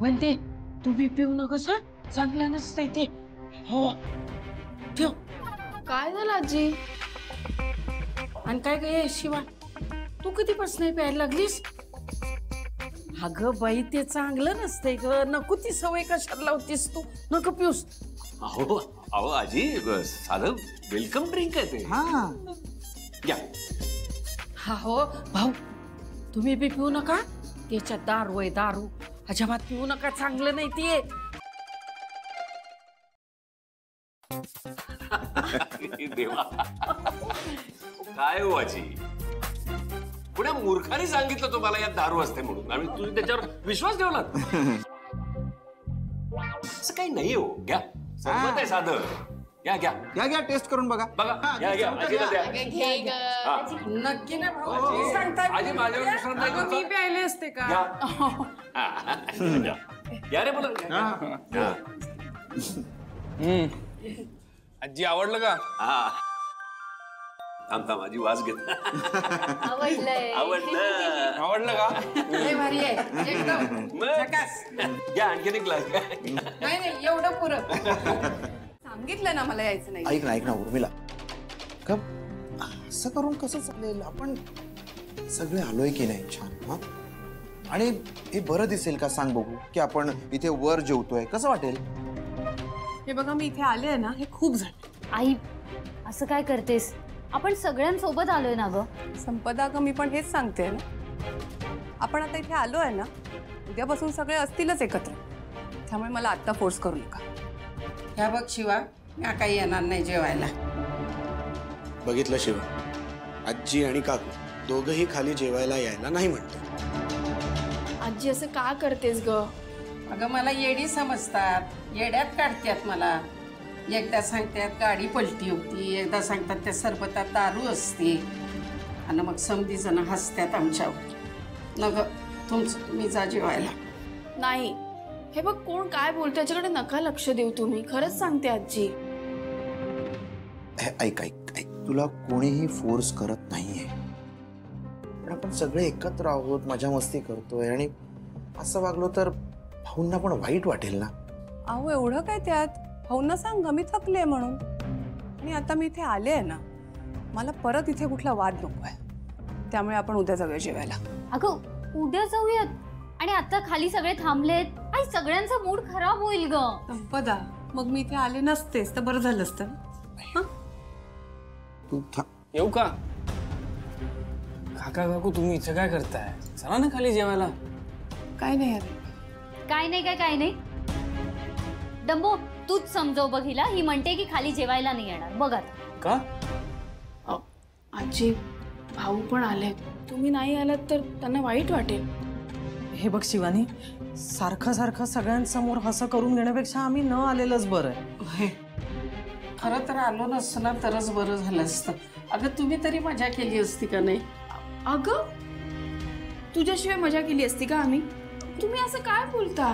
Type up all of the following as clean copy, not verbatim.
म्हणते तुम्ही पिऊ नकोस हं? चांगलं नसतंय ते. हो ठेव. काय झालं आजी? आणि काय ग शिवा, तू कधीपासून प्यायला लागलीस? अगं बाई ते चांगलं नसतंय ग, नको ती सवय कशाला लावतीस तू, नको पिऊस. अहो अहो आजी साधं वेलकम ड्रिंक आहे ते. हा या. हा हो भाऊ, तुम्ही बी पिऊ नका. त्याच्यात दारू आहे, दारू अजिबात पिऊ नका, चांगलं नाही ते. देवा काय हो आजी, पुण्या मूर्खाने सांगितलं तुम्हाला यात दारू असते म्हणून आणि तुम्ही त्याच्यावर विश्वास ठेवला. असं काही नाही हो. घ्या, सरबत आहे साधं. घ्या घ्या घ्या घ्या, टेस्ट करून बघा. बघा घ्या घ्या आजीला द्या. नक्की ना भाऊ, सांगताय आजी माझ्यावर विश्वास नाही का? मी प्यायले असते का? घ्या. घ्या रे मला. आजी आवडलं का? हा थांब थांब आजी वास घेत. आवडलंय. आवडलं. आवडलं का? लय भारी आहे एकदम. मग? झकास. घ्या आणखीन एक ग्लास. नाही नाही एवढं पुरं. सांगितलं ना मला यायचं नाही. ऐक ना उर्मिला, का असं करून कसं चालेल? आपण सगळे आलोय की नाही छान? हा, आणि हे बरं दिसेल का सांग बघू, की आपण इथे वर जेवतोय, कसं वाटेल? हे बघा मी इथे आले ना, हे खूप झालं. आई असं काय करतेस? आपण सगळ्यांसोबत आलोय ना ग. संपदा ग, मी पण हेच सांगते ना, आपण आता इथे आलोय ना, उद्यापासून सगळे असतीलच एकत्र. त्यामुळे मला आत्ता फोर्स करू नका. ह्या बघ शिवा, मी काही येणार नाही जेवायला. बघितलं शिवा, आजी आणि काकू दोघंही खाली जेवायला यायला नाही म्हणते. आजी असं का करतेस ग? अगं मला येडी समजतात, येड्यात काढतात मला. एकदा सांगतात गाडी पलटी होती, एकदा सांगतात त्या सरबतात दारू असते, आणि मग समधी जण हसतात आमच्यावर. नग तुमचं तुम्ही जा जेवायला. नाही, हे बघ कोण काय बोलतो याच्याकडे नका लक्ष देऊ तुम्ही. खरंच सांगते आजी. ऐक ऐक ऐक, तुला कोणीही फोर्स करत नाहीये, पण आपण सगळे एकत्र आहोत, मजा मस्ती करतोय, आणि असं वागलो तर भाऊंना पण वाईट वाटेल ना. अहो एवढं काय त्यात? भाऊंना सांग मी थकले म्हणून. आणि आता मी इथे आले आहे ना, मला परत इथे कुठला वाद नको आहे. त्यामुळे आपण उद्या जाऊया जेवायला. अगं उद्या जाऊयात, आणि आता खाली सगळे थांबलेत. आई सगळ्यांचा मूड खराब होईल ग. संपदा, मग मी इथे आले नसतेस तर बरं झालं असतं. तू येऊ का? काका काकू तुम्ही इथे काय करताय? चला ना खाली जेवायला. काय नाही अरे. काय नाही काय नाही, डंबो तूच समजव बघ हिला. ही म्हणते की खाली जेवायला नाही येणार. बघ आता. का? आजी भाऊ पण आले. तुम्ही नाही आलात तर त्यांना वाईट वाटेल. हे बघ शिवानी, सारखं सारखं सगळ्यांसमोर हसं करून घेण्यापेक्षा आम्ही न आलेलंच बरं आहे. खरं तर आलो नसतं ना तरच बरं झालं असतं. अगं तुम्ही तरी मजा केली असती का नाही? अगं तुझ्याशिवाय मजा केली असती का आम्ही? तुम्ही असं काय बोलता?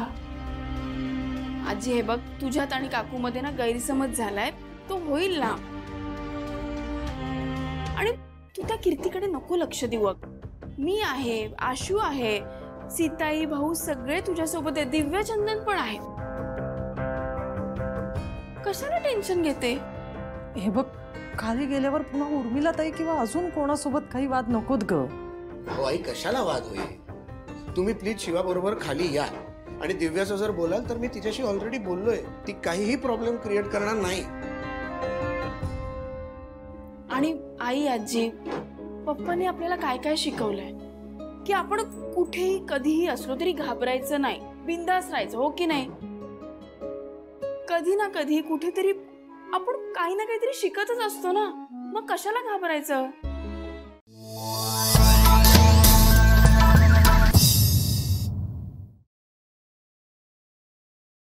आजी हे बघ, तुझ्यात आणि काकूमध्ये ना गैरसमज झालाय, तो होईल ना. आणि तू त्या कीर्तीकडे नको लक्ष देऊ. मी आहे, आशू आहे, सीताई भाऊ सगळे तुझ्यासोबत आहे, दिव्यचंदन पण आहे. कशाला टेन्शन घेते? हे बघ, खाली गेल्यावर पुन्हा उर्मिला ताई किंवा अजून कोणासोबत काही वाद नकोत ग. अहो आई, कशाला वाद होईल? तुम्ही प्लीज शिवा बरोबर खाली या. आणि दिव्याचं जर बोलाल तर मी तिच्याशी ऑलरेडी बोललोय. ती काहीही प्रॉब्लेम क्रिएट करणार नाही. आणि आई आजी पप्पाने आपल्याला काय काय शिकवलंय की आपण कुठेही कधीही असलो तरी घाबरायचं नाही, बिंदास राहायचं, हो की नाही? कधी ना कधी कुठेतरी आपण काही ना काहीतरी शिकतच असतो ना, मग कशाला घाबरायचं?